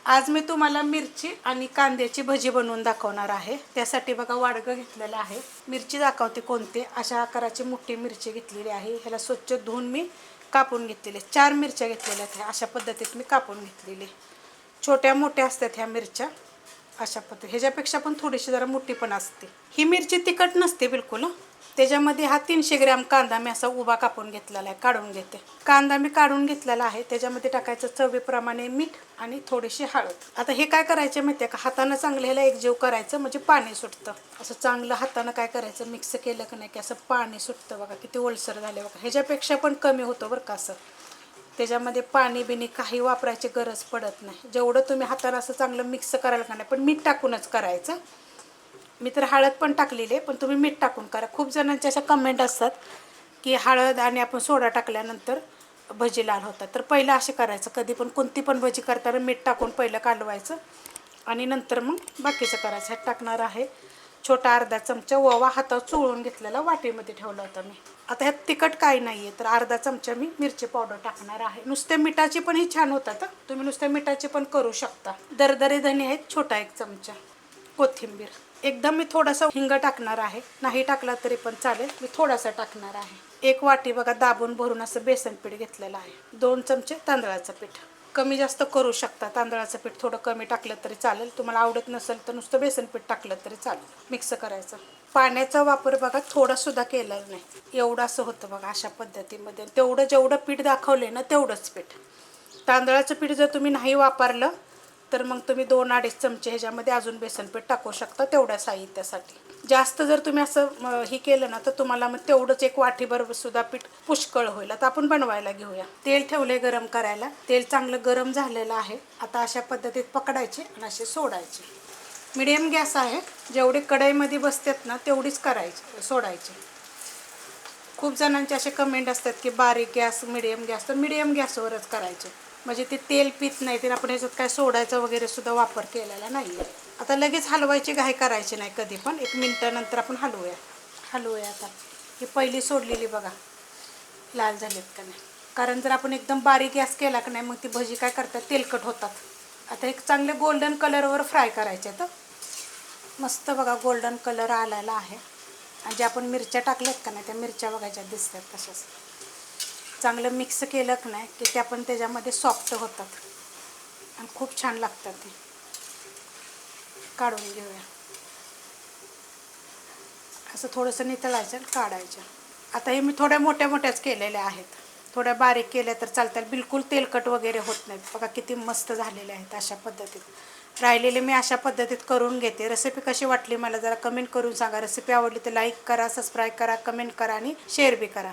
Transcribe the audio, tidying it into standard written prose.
आज मी तुम्हाला मिरची आणि कांद्याची भजी बनवून दाखवणार आहे। त्यासाठी बघा वाडगं घेतलेलं आहे। मिरची दाखवते कोणते, अशा आकाराची मोठी मिरची घेतलेली आहे। ह्याला स्वच्छ धुवून मी कापून घेतलेले, 4 मिरच्या घेतलेल्या आहेत। अशा पद्धतीत मी कापून घेतलेले, छोट्या मोठ्या असतात ह्या मिरच्या अशा पद्धती। ह्याच्यापेक्षा पण थोडीशी जरा मोठी पण असते। ही मिरची तिखट नसते बिलकुल। त्याच्यामध्ये हा 300 ग्रॅम कांदा मी असा उभा कापून घेतलेला आहे। काढून घेते। कांदा मी काढून घेतलेला आहे। त्याच्यामध्ये टाकायचं चवीप्रमाणे मीठ आणि थोडीशी हळद। आता हे काय करायचं माहिती आहे का, हाताने चांगलं ह्याला एकजीव करायचं, म्हणजे पाणी सुटतं। असं चांगलं हाताने काय करायचं, मिक्स केलं की नाही की असं पाणी सुटतं बघा, किती ओलसर झाले बघा। ह्याच्यापेक्षा पण कमी होतं बरं का असं। त्याच्यामध्ये पाणी बिनी काही वापरायची गरज पडत नाही। जेवढं तुम्ही हाताने असं चांगलं मिक्स करायला का नाही, पण मीठ टाकूनच करायचं। मी तर हळद पण टाकलेली आहे, पण तुम्ही मीठ टाकून करा। खूप जणांच्या अशा कमेंट असतात की हळद आणि आपण सोडा टाकल्यानंतर भजी लाल होतात। तर पहिलं असे करायचं, कधी पण कोणती पण भजी करताना मीठ टाकून पहिलं कालवायचं आणि नंतर मग बाकीचं करायचं। ह्यात टाकणार आहे छोटा अर्धा चमचा ओवा, हातावर चोळून घेतलेला वाटीमध्ये ठेवला होता मी। आता ह्यात तिखट काही नाही आहे, तर अर्धा चमचा मी मिरची पावडर टाकणार आहे। नुसत्या मिठाची पण ही छान होतात, तुम्ही नुसत्या मिठाची पण करू शकता। दरदरे धने आहेत छोटा 1 चमचा, कोथिंबीर एकदम मी थोडासा हिंग टाकणार आहे, नाही टाकला तरी पण चालेल, मी थोडासा टाकणार आहे। 1 वाटी बघा दाबून भरून असं बेसन पीठ घेतलेलं आहे। 2 चमचे तांदळाचं पीठ, कमी जास्त करू शकता। तांदळाचं पीठ थोडं कमी टाकलं तरी चालेल, तुम्हाला आवडत नसेल तर नुसतं बेसन पीठ टाकलं तरी चालेल। मिक्स करायचं। पाण्याचा वापर बघा थोडा सुद्धा केलेला नाही, एवढं असं होतं बघा अशा पद्धतीमध्ये। तेवढं जेवढं पीठ दाखवले ना तेवढंच पीठ। तांदळाचं पीठ जर तुम्ही नाही वापरलं तर मग तुम्ही 2-2.5 चमचे ह्याच्यामध्ये अजून बेसन पीठ टाकू शकता, तेवढ्या साहित्यासाठी। जास्त जर तुम्ही असं ही केलं ना तर तुम्हाला मग तेवढंच 1 वाटीभर सुद्धा पीठ पुष्कळ होईल। आता आपण बनवायला घेऊया। तेल ठेवले गरम करायला, तेल चांगलं गरम झालेलं आहे। आता अशा पद्धतीत पकडायचे आणि असे सोडायचे। मीडियम गॅस आहे, जेवढे कढईमध्ये बसतात ना तेवढीच करायची, सोडायची। खूप जणांचे असे कमेंट असतात की बारीक गॅस मीडियम गॅस, तर मीडियम गॅसवरच करायचे, म्हणजे ते तेल पित नाही। तर आपण ह्याच्यात काय सोडायचं वगैरे सुद्धा वापर केलेला नाही आहे। आता लगेच हलवायची घाई करायची नाही कधी पण, 1 मिनिटानंतर आपण हलवूया आता। ही पहिली सोडलेली बघा लाल झालीत का नाही, कारण जर आपण एकदम बारीक गॅस केला की नाही मग ती भजी काय करतात, तेलकट होतात। आता एक चांगले गोल्डन कलरवर फ्राय करायचे तर मस्त बघा गोल्डन कलर आलेला आहे। आणि जे आपण मिरच्या टाकल्यात का नाही त्या मिरच्या बघायच्या दिसतात तशाच। चांगलं मिक्स केलं की नाही की त्या पण त्याच्यामध्ये सॉफ्ट होतात आणि खूप छान लागतात ते। काढून घेऊया, असं थोडंसं नितळायचं आणि काढायचं। आता हे मी थोड्या मोठ्या मोठ्याच केलेल्या आहेत, थोड्या बारीक केल्या तर चालतात, बिलकुल तेलकट वगैरे होत नाहीत बघा, किती मस्त झालेले आहेत। अशा पद्धतीत राहिलेले मी अशा पद्धतीत करून घेते। रेसिपी कशी वाटली मला जरा कमेंट करून सांगा। रेसिपी आवडली तर लाईक करा, सबस्क्राईब करा, कमेंट करा आणि शेअर बी करा।